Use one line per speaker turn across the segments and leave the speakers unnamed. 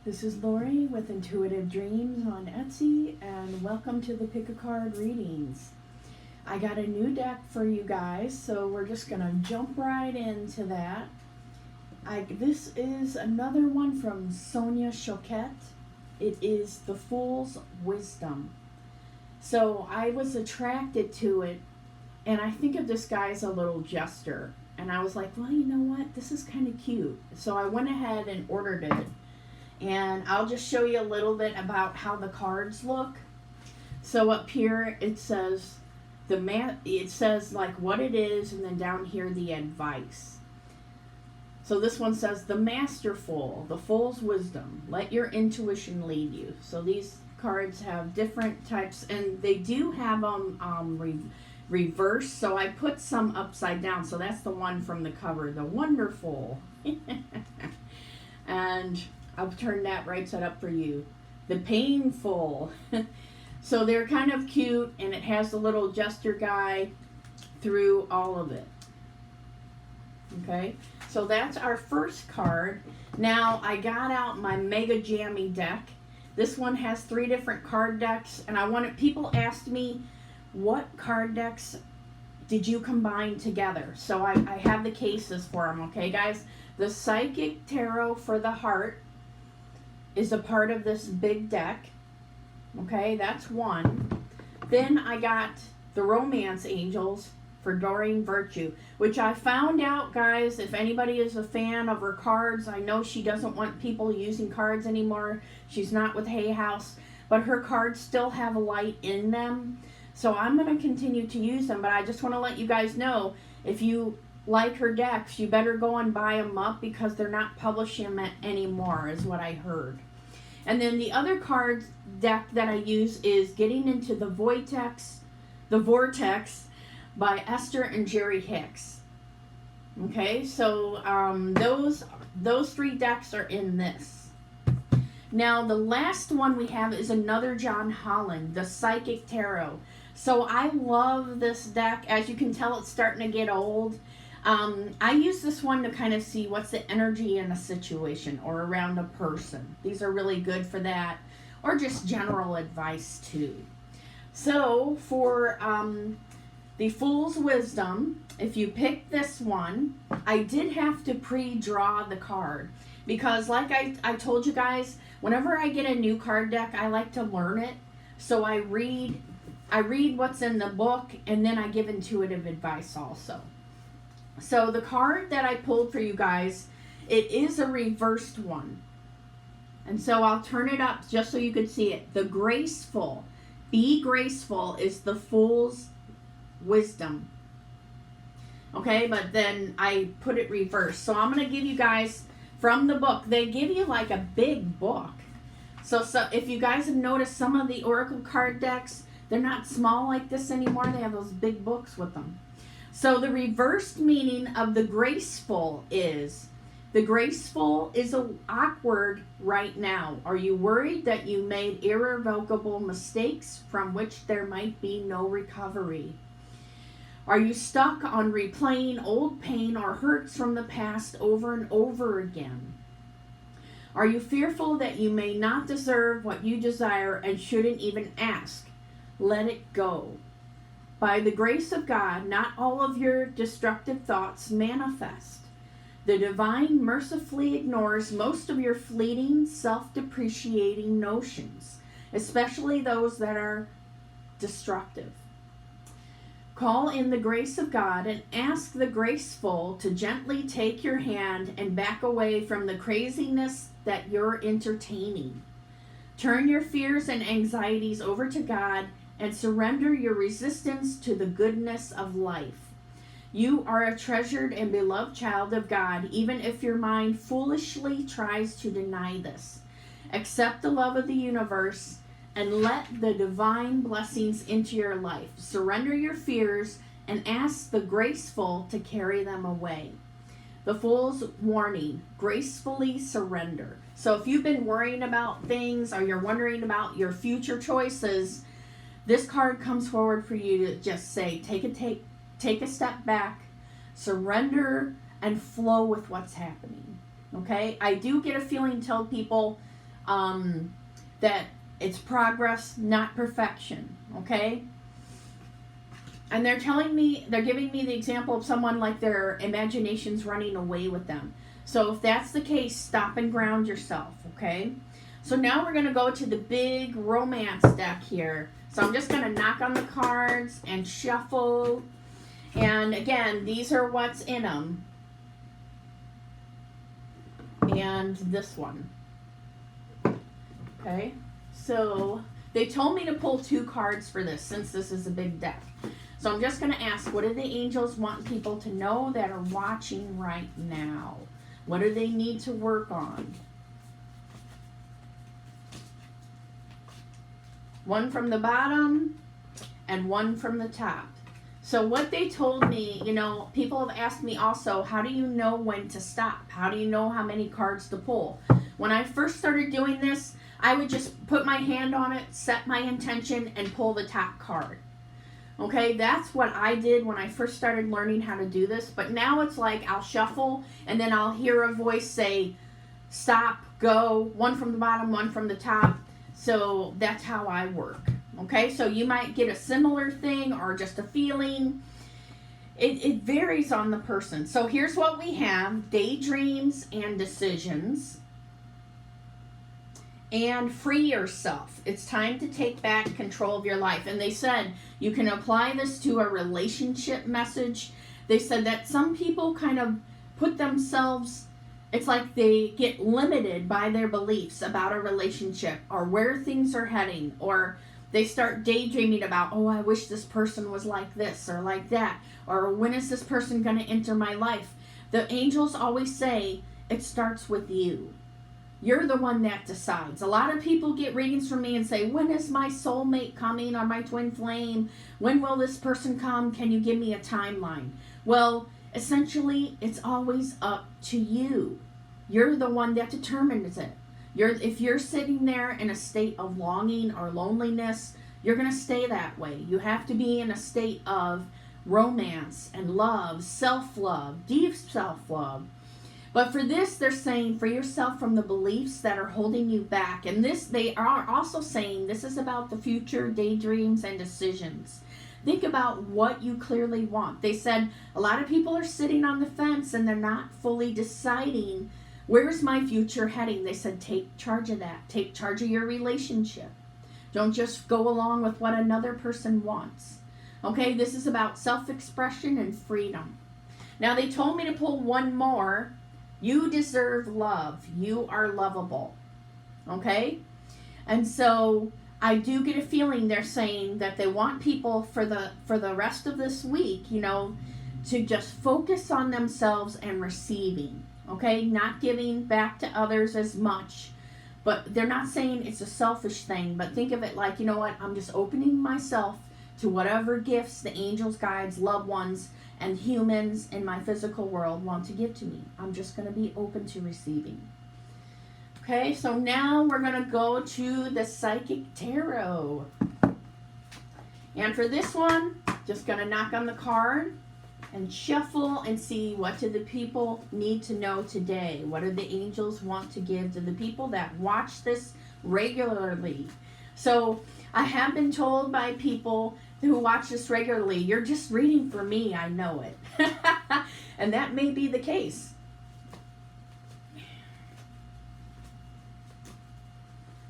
This is Lori with Intuitive Dreams on Etsy, and welcome to the Pick a Card readings. I got a new deck for you guys, so we're just going to jump right into that. This is another one from Sonia Choquette. It is The Fool's Wisdom. So I was attracted to it, and I think of this guy as a little jester. And I was like, well, you know what? This is kind of cute. So I went ahead and ordered it. And I'll just show you a little bit about how the cards look. So up here it says it says like what it is, and then down here the advice. So this one says the masterful, the fool's wisdom. Let your intuition lead you. So these cards have different types, and they do have them reverse. So I put some upside down. So that's the one from the cover, the wonderful. And I'll turn that right side up for you. The painful. So they're kind of cute, and it has the little jester guy through all of it. Okay, so that's our first card. Now I got out my Mega Jammy deck. This one has 3 different card decks, and people asked me, what card decks did you combine together? So I have the cases for them, okay guys? The Psychic Tarot for the Heart is a part of this big deck. Okay, that's one. Then I got the Romance Angels for Doreen Virtue, which I found out, guys, if anybody is a fan of her cards, I know she doesn't want people using cards anymore. She's not with Hay House, but her cards still have a light in them. So I'm going to continue to use them, but I just want to let you guys know, if you like her decks, you better go and buy them up, because they're not publishing them anymore, is what I heard. And then the other card deck that I use is Getting into the Vortex by Esther and Jerry Hicks. Okay, so those 3 decks are in this. Now the last one we have is another John Holland, the Psychic Tarot. So I love this deck. As you can tell, it's starting to get old. I use this one to kind of see what's the energy in a situation or around a person. These are really good for that, or just general advice too. So for the Fool's Wisdom, if you pick this one, I did have to pre-draw the card, because like I told you guys, whenever I get a new card deck, I like to learn it. So I read what's in the book, and then I give intuitive advice also. So the card that I pulled for you guys, it is a reversed one. And so I'll turn it up just so you can see it. The graceful, be graceful, is the Fool's Wisdom. Okay, but then I put it reversed. So I'm going to give you guys from the book. They give you like a big book. So if you guys have noticed, some of the Oracle card decks, they're not small like this anymore. They have those big books with them. So the reversed meaning of the graceful is, the graceful is awkward right now. Are you worried that you made irrevocable mistakes from which there might be no recovery? Are you stuck on replaying old pain or hurts from the past over and over again? Are you fearful that you may not deserve what you desire and shouldn't even ask? Let it go. By the grace of God, not all of your destructive thoughts manifest. The divine mercifully ignores most of your fleeting, self-depreciating notions, especially those that are destructive. Call in the grace of God and ask the graceful to gently take your hand and back away from the craziness that you're entertaining. Turn your fears and anxieties over to God and surrender your resistance to the goodness of life. You are a treasured and beloved child of God, even if your mind foolishly tries to deny this. Accept the love of the universe and let the divine blessings into your life. Surrender your fears and ask the graceful to carry them away. The Fool's Warning, gracefully surrender. So if you've been worrying about things, or you're wondering about your future choices, this card comes forward for you to just say, take a step back, surrender, and flow with what's happening. Okay? I do get a feeling, tell people, that it's progress, not perfection. Okay? And they're giving me the example of someone like their imagination's running away with them. So if that's the case, stop and ground yourself, okay? So now we're going to go to the big romance deck here. So I'm just going to knock on the cards and shuffle. And again, these are what's in them. And this one. Okay? So they told me to pull 2 cards for this since this is a big deck. So I'm just going to ask, what do the angels want people to know that are watching right now? What do they need to work on? One from the bottom and one from the top. So what they told me, you know, people have asked me also, how do you know when to stop? How do you know how many cards to pull? When I first started doing this, I would just put my hand on it, set my intention, and pull the top card. Okay, that's what I did when I first started learning how to do this. But now it's like I'll shuffle and then I'll hear a voice say, stop, go, one from the bottom, one from the top. So that's how I work. Okay, so you might get a similar thing or just a feeling. It varies on the person. So here's what we have: daydreams and decisions. And free yourself. It's time to take back control of your life. And they said you can apply this to a relationship message. They said that some people kind of put themselves, it's like they get limited by their beliefs about a relationship or where things are heading, or they start daydreaming about, oh, I wish this person was like this or like that, or when is this person going to enter my life? The angels always say it starts with you. You're the one that decides. A lot of people get readings from me and say, when is my soulmate coming, or my twin flame? When will this person come? Can you give me a timeline? Well, essentially, it's always up to you. You're the one that determines it. If you're sitting there in a state of longing or loneliness, you're going to stay that way. You have to be in a state of romance and love, self-love, deep self-love. But for this, they're saying, free yourself from the beliefs that are holding you back. And this, they are also saying, this is about the future, daydreams, and decisions. Think about what you clearly want. They said a lot of people are sitting on the fence and they're not fully deciding, where's my future heading? They said, take charge of that. Take charge of your relationship. Don't just go along with what another person wants. Okay, this is about self-expression and freedom. Now, they told me to pull one more. You deserve love. You are lovable. Okay? And so I do get a feeling they're saying that they want people for the rest of this week, you know, to just focus on themselves and receiving. Okay? Not giving back to others as much. But they're not saying it's a selfish thing, but think of it like, you know what? I'm just opening myself to whatever gifts the angels, guides, loved ones, and humans in my physical world want to give to me. I'm just going to be open to receiving. Okay, so now we're going to go to the Psychic Tarot. And for this one, just going to knock on the card and shuffle and see, what do the people need to know today? What do the angels want to give to the people that watch this regularly? So I have been told by people who watch this regularly, you're just reading for me, I know it. And that may be the case.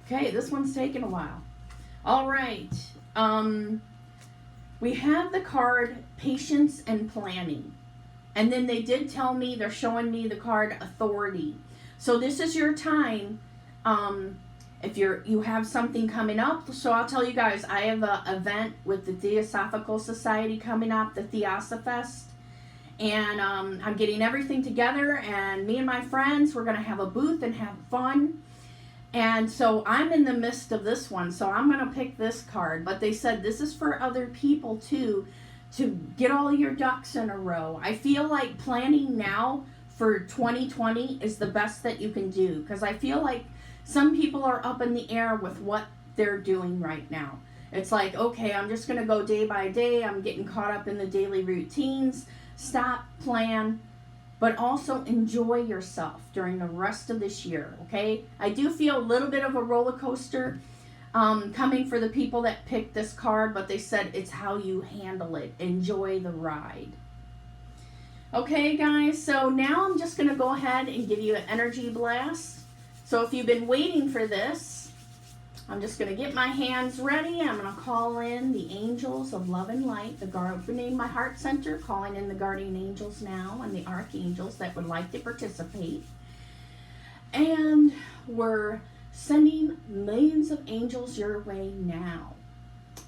Okay, this one's taken a while. All right. We have the card Patience and Planning. And then they did tell me, they're showing me the card Authority. So this is your time. If you have something coming up, so I'll tell you guys, I have an event with the Theosophical Society coming up, the Theosophist, and I'm getting everything together, and me and my friends, we're going to have a booth and have fun, and so I'm in the midst of this one, so I'm going to pick this card, but they said this is for other people too, to get all your ducks in a row. I feel like planning now for 2020 is the best that you can do, because I feel like some people are up in the air with what they're doing right now. It's like, okay, I'm just going to go day by day. I'm getting caught up in the daily routines. Stop, plan, but also enjoy yourself during the rest of this year, okay? I do feel a little bit of a roller coaster coming for the people that picked this card, but they said it's how you handle it. Enjoy the ride. Okay, guys, so now I'm just going to go ahead and give you an energy blast. So if you've been waiting for this, I'm just going to get my hands ready. I'm going to call in the angels of love and light, opening my heart center, calling in the guardian angels now and the archangels that would like to participate. And we're sending millions of angels your way now.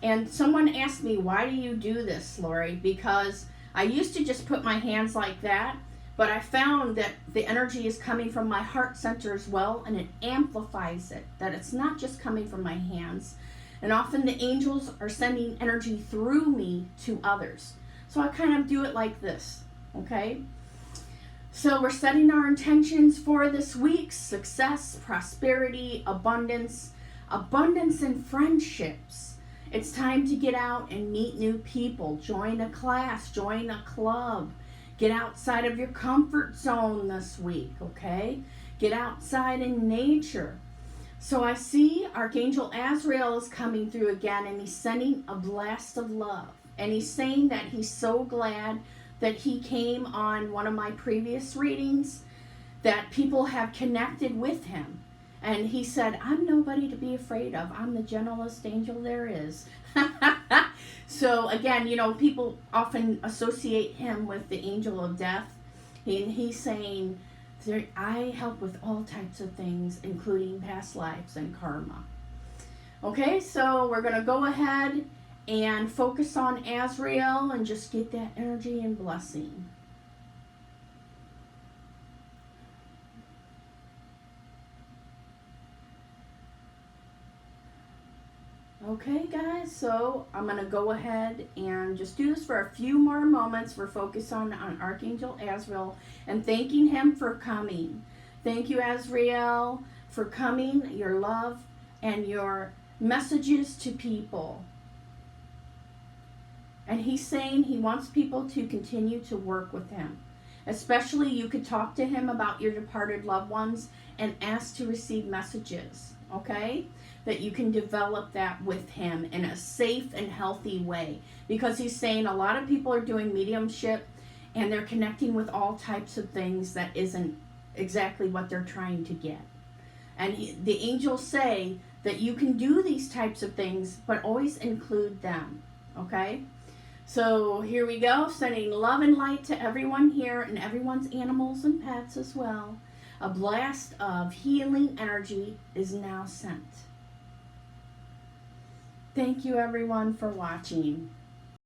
And someone asked me, why do you do this, Lori? Because I used to just put my hands like that, but I found that the energy is coming from my heart center as well, and it amplifies it, that it's not just coming from my hands. And often the angels are sending energy through me to others. So I kind of do it like this, okay? So we're setting our intentions for this week: success, prosperity, abundance in friendships. It's time to get out and meet new people, join a class, join a club, get outside of your comfort zone this week, okay? Get outside in nature. So I see Archangel Azrael is coming through again, and he's sending a blast of love. And he's saying that he's so glad that he came on one of my previous readings, that people have connected with him. And he said, I'm nobody to be afraid of. I'm the gentlest angel there is. So again, you know, people often associate him with the angel of death. He's saying, I help with all types of things, including past lives and karma. Okay, so we're going to go ahead and focus on Azrael and just get that energy and blessing. Okay, guys, so I'm going to go ahead and just do this for a few more moments. We're focused on Archangel Azrael and thanking him for coming. Thank you, Azrael, for coming, your love and your messages to people. And he's saying he wants people to continue to work with him. Especially you could talk to him about your departed loved ones and ask to receive messages, okay? That you can develop that with him in a safe and healthy way. Because he's saying a lot of people are doing mediumship and they're connecting with all types of things that isn't exactly what they're trying to get. And the angels say that you can do these types of things, but always include them, okay? So here we go, sending love and light to everyone here and everyone's animals and pets as well. A blast of healing energy is now sent. Thank you, everyone, for watching.